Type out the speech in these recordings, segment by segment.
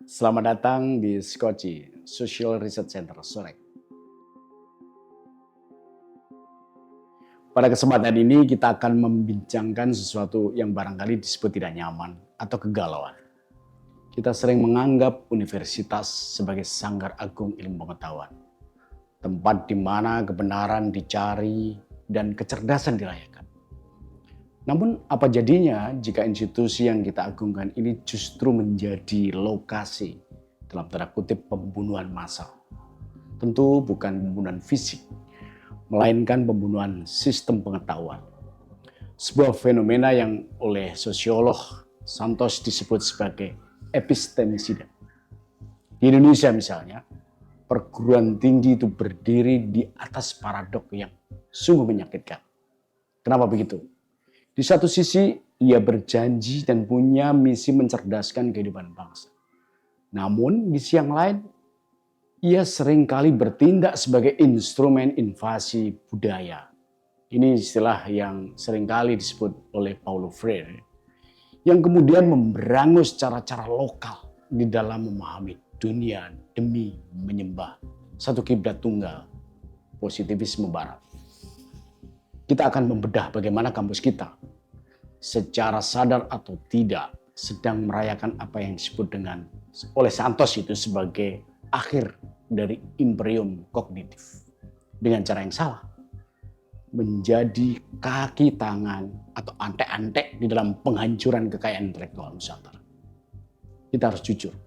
Selamat datang di SCOCI, Social Research Center, Sorek. Pada kesempatan ini kita akan membincangkan sesuatu yang barangkali disebut tidak nyaman atau kegalauan. Kita sering menganggap universitas sebagai sanggar agung ilmu pengetahuan. Tempat di mana kebenaran dicari dan kecerdasan dirayakan. Namun apa jadinya jika institusi yang kita agungkan ini justru menjadi lokasi dalam tanda kutip pembunuhan massal. Tentu bukan pembunuhan fisik, melainkan pembunuhan sistem pengetahuan. Sebuah fenomena yang oleh sosiolog Santos disebut sebagai epistemicida. Di Indonesia misalnya, perguruan tinggi itu berdiri di atas paradok yang sungguh menyakitkan. Kenapa begitu? Di satu sisi, ia berjanji dan punya misi mencerdaskan kehidupan bangsa. Namun, di sisi yang lain, ia seringkali bertindak sebagai instrumen invasi budaya. Ini istilah yang seringkali disebut oleh Paulo Freire, yang kemudian memberangus cara-cara lokal di dalam memahami dunia demi menyembah satu kiblat tunggal, positivisme barat. Kita akan membedah bagaimana kampus kita secara sadar atau tidak sedang merayakan apa yang disebut dengan oleh Santos itu sebagai akhir dari imperium kognitif. Dengan cara yang salah, menjadi kaki tangan atau antek-antek di dalam penghancuran kekayaan intelektual Nusantara. Kita harus jujur,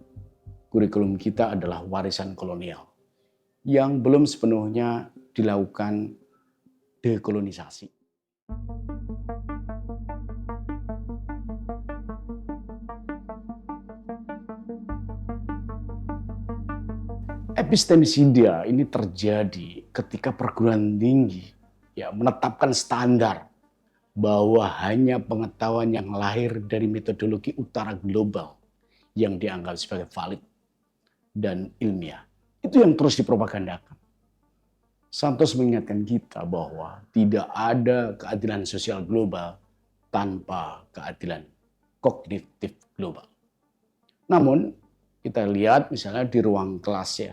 kurikulum kita adalah warisan kolonial yang belum sepenuhnya dilakukan dekolonisasi. Epistemicida ini terjadi ketika perguruan tinggi menetapkan standar bahwa hanya pengetahuan yang lahir dari metodologi utara global yang dianggap sebagai valid dan ilmiah. Itu yang terus dipropagandakan. Santos mengingatkan kita bahwa tidak ada keadilan sosial global tanpa keadilan kognitif global. Namun kita lihat misalnya di ruang kelas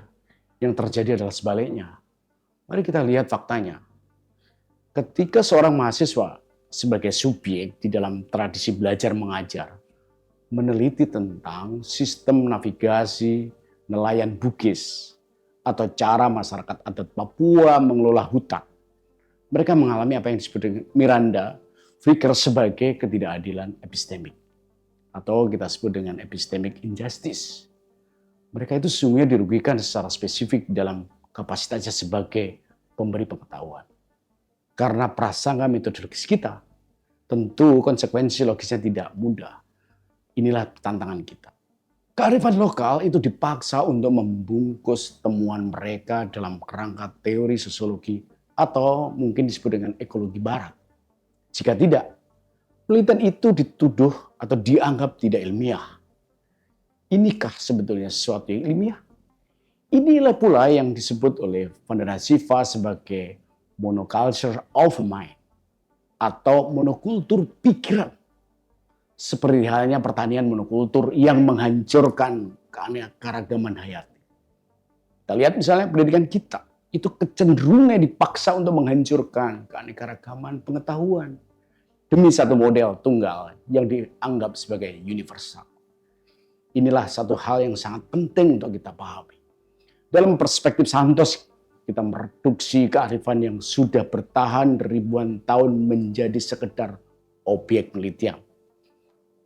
yang terjadi adalah sebaliknya. Mari kita lihat faktanya. Ketika seorang mahasiswa sebagai subjek di dalam tradisi belajar mengajar meneliti tentang sistem navigasi nelayan Bugis atau cara masyarakat adat Papua mengelola hutan, mereka mengalami apa yang disebut dengan Miranda Fricker sebagai ketidakadilan epistemik atau kita sebut dengan epistemic injustice. Mereka itu sesungguhnya dirugikan secara spesifik dalam kapasitasnya sebagai pemberi pengetahuan. Karena prasangka metodologis kita, tentu konsekuensi logisnya tidak mudah. Inilah tantangan kita. Kearifan lokal itu dipaksa untuk membungkus temuan mereka dalam kerangka teori sosiologi atau mungkin disebut dengan ekologi barat. Jika tidak, penelitian itu dituduh atau dianggap tidak ilmiah. Inikah sebetulnya sesuatu yang ilmiah? Inilah pula yang disebut oleh Vandana Shiva sebagai monoculture of mind atau monokultur pikiran. Seperti halnya pertanian monokultur yang menghancurkan keanekaragaman hayati. Kita lihat misalnya pendidikan kita, itu kecenderungannya dipaksa untuk menghancurkan keanekaragaman pengetahuan demi satu model tunggal yang dianggap sebagai universal. Inilah satu hal yang sangat penting untuk kita pahami. Dalam perspektif Santos, kita mereduksi kearifan yang sudah bertahan ribuan tahun menjadi sekedar objek penelitian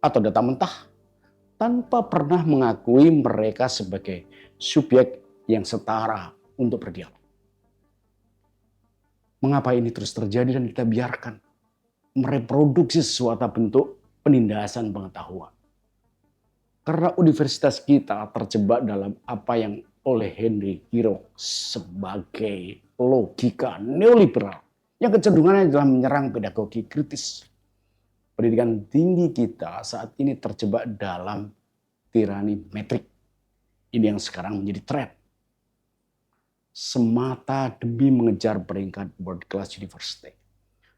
atau data mentah tanpa pernah mengakui mereka sebagai subjek yang setara untuk berdialog. Mengapa ini terus terjadi dan kita biarkan mereproduksi sesuatu bentuk penindasan pengetahuan? Karena universitas kita terjebak dalam apa yang oleh Henry Giro sebagai logika neoliberal yang kecenderungannya adalah menyerang pedagogi kritis. Pendidikan tinggi kita saat ini terjebak dalam tirani metrik. Ini yang sekarang menjadi tren. Semata demi mengejar peringkat world class university.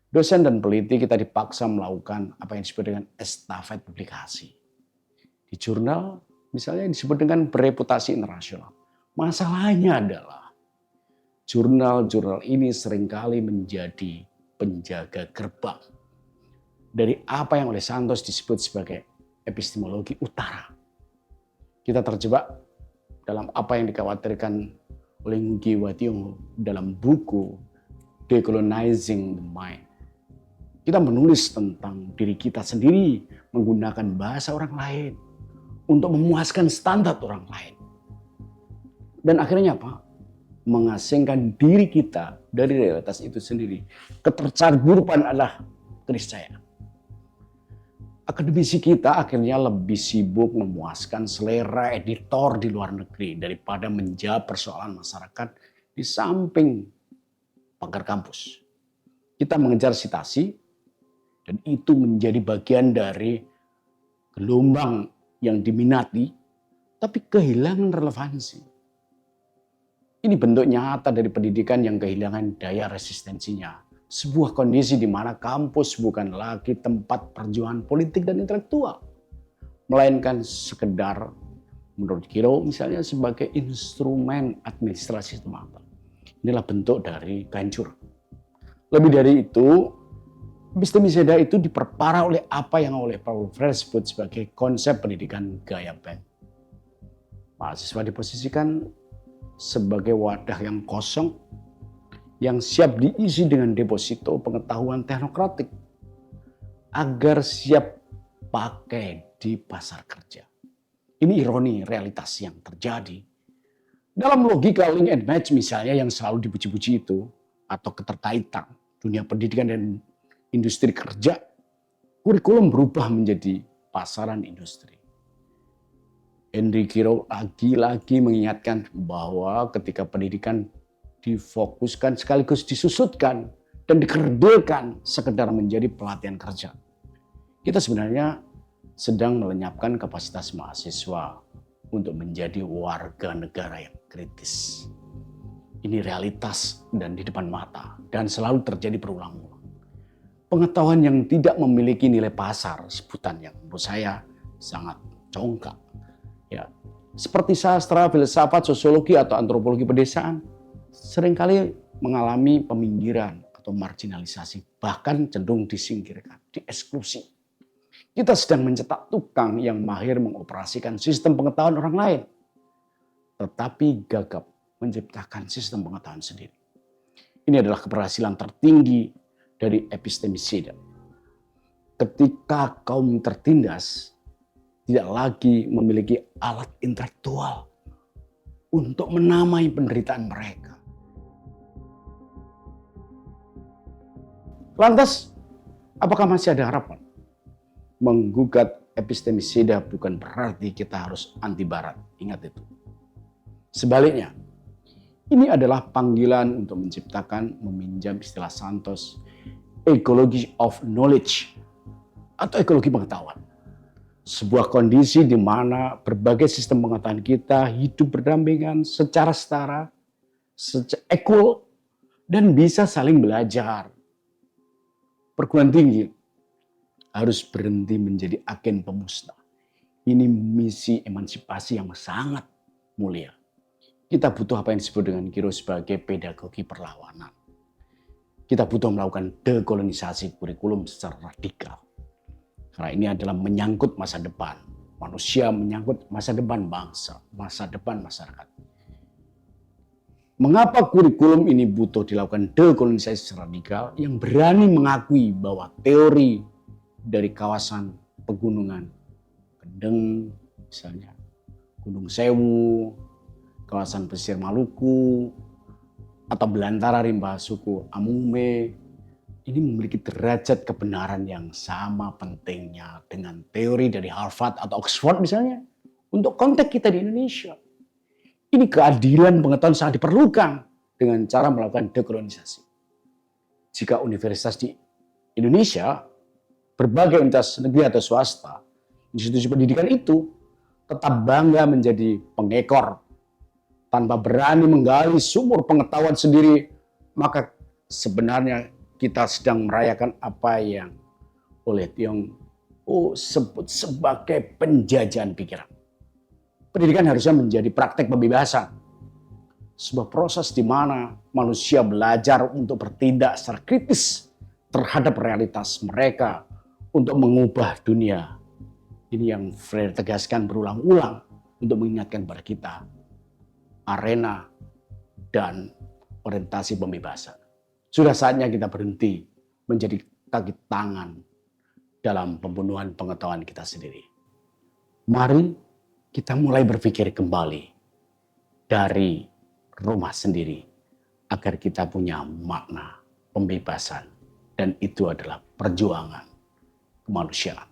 Dosen dan peneliti kita dipaksa melakukan apa yang disebut dengan estafet publikasi. Di jurnal Misalnya disebut dengan bereputasi internasional. Masalahnya adalah jurnal-jurnal ini seringkali menjadi penjaga gerbang dari apa yang oleh Santos disebut sebagai epistemologi utara. Kita terjebak dalam apa yang dikhawatirkan oleh Ngugi wa Thiong'o dalam buku Decolonizing the Mind. Kita menulis tentang diri kita sendiri menggunakan bahasa orang lain untuk memuaskan standar orang lain. Dan akhirnya apa? Mengasingkan diri kita dari realitas itu sendiri. Ketercaburupan adalah keniscayaan. Akademisi kita akhirnya lebih sibuk memuaskan selera editor di luar negeri daripada menjawab persoalan masyarakat di samping pagar kampus. Kita mengejar citasi dan itu menjadi bagian dari gelombang yang diminati tapi kehilangan relevansi. Ini bentuk nyata dari pendidikan yang kehilangan daya resistensinya. Sebuah kondisi di mana kampus bukan lagi tempat perjuangan politik dan intelektual, melainkan sekedar, menurut Giro misalnya, sebagai instrumen administrasi semata. Inilah bentuk dari kehancuran. Lebih dari itu, epistemicida itu diperparah oleh apa yang oleh Paulo Freire sebut sebagai konsep pendidikan gaya bank. Mahasiswa diposisikan sebagai wadah yang kosong, yang siap diisi dengan deposito pengetahuan teknokratik agar siap pakai di pasar kerja. Ini ironi realitas yang terjadi. Dalam logika link and match misalnya yang selalu dipuji-puji itu, atau keterkaitan dunia pendidikan dan industri kerja, kurikulum berubah menjadi pasaran industri. Henry Giro lagi-lagi mengingatkan bahwa ketika pendidikan difokuskan sekaligus disusutkan dan dikerdilkan sekedar menjadi pelatihan kerja, kita sebenarnya sedang melenyapkan kapasitas mahasiswa untuk menjadi warga negara yang kritis. Ini realitas dan di depan mata dan selalu terjadi berulang-ulang. Pengetahuan yang tidak memiliki nilai pasar, sebutan yang menurut saya sangat congkak. Ya, seperti sastra, filsafat, sosiologi atau antropologi pedesaan seringkali mengalami peminggiran atau marginalisasi, bahkan cenderung disingkirkan, dieksklusi. Kita sedang mencetak tukang yang mahir mengoperasikan sistem pengetahuan orang lain, tetapi gagap menciptakan sistem pengetahuan sendiri. Ini adalah keberhasilan tertinggi dari epistemicida. Ketika kaum tertindas tidak lagi memiliki alat intelektual untuk menamai penderitaan mereka. Lantas, apakah masih ada harapan? Menggugat epistemicida bukan berarti kita harus anti barat. Ingat itu. Sebaliknya, ini adalah panggilan untuk menciptakan, meminjam istilah Santos, ecology of knowledge atau ekologi pengetahuan. Sebuah kondisi di mana berbagai sistem pengetahuan kita hidup berdampingan secara setara, secara equal, dan bisa saling belajar. Perguruan tinggi harus berhenti menjadi agen pemusnah. Ini misi emansipasi yang sangat mulia. Kita butuh apa yang disebut dengan Giro sebagai pedagogi perlawanan. Kita butuh melakukan dekolonisasi kurikulum secara radikal. Karena ini adalah menyangkut masa depan manusia, menyangkut masa depan bangsa, masa depan masyarakat. Mengapa kurikulum ini butuh dilakukan dekolonisasi radikal yang berani mengakui bahwa teori dari kawasan pegunungan, Kendeng misalnya, Gunung Sewu, kawasan pesisir Maluku, atau belantara rimba suku Amume, ini memiliki derajat kebenaran yang sama pentingnya dengan teori dari Harvard atau Oxford misalnya untuk konteks kita di Indonesia. Ini keadilan pengetahuan sangat diperlukan dengan cara melakukan dekolonisasi. Jika universitas di Indonesia, berbagai universitas negeri atau swasta, institusi pendidikan itu tetap bangga menjadi pengekor tanpa berani menggali sumur pengetahuan sendiri, maka sebenarnya kita sedang merayakan apa yang oleh Tiong'o sebut sebagai penjajahan pikiran. Pendidikan harusnya menjadi praktek pembebasan. Sebuah proses di mana manusia belajar untuk bertindak secara kritis terhadap realitas mereka untuk mengubah dunia. Ini yang Freire tegaskan berulang-ulang untuk mengingatkan kepada kita arena dan orientasi pembebasan. Sudah saatnya kita berhenti menjadi kaki tangan dalam pembunuhan pengetahuan kita sendiri. Mari kita mulai berpikir kembali dari rumah sendiri agar kita punya makna pembebasan, dan itu adalah perjuangan kemanusiaan.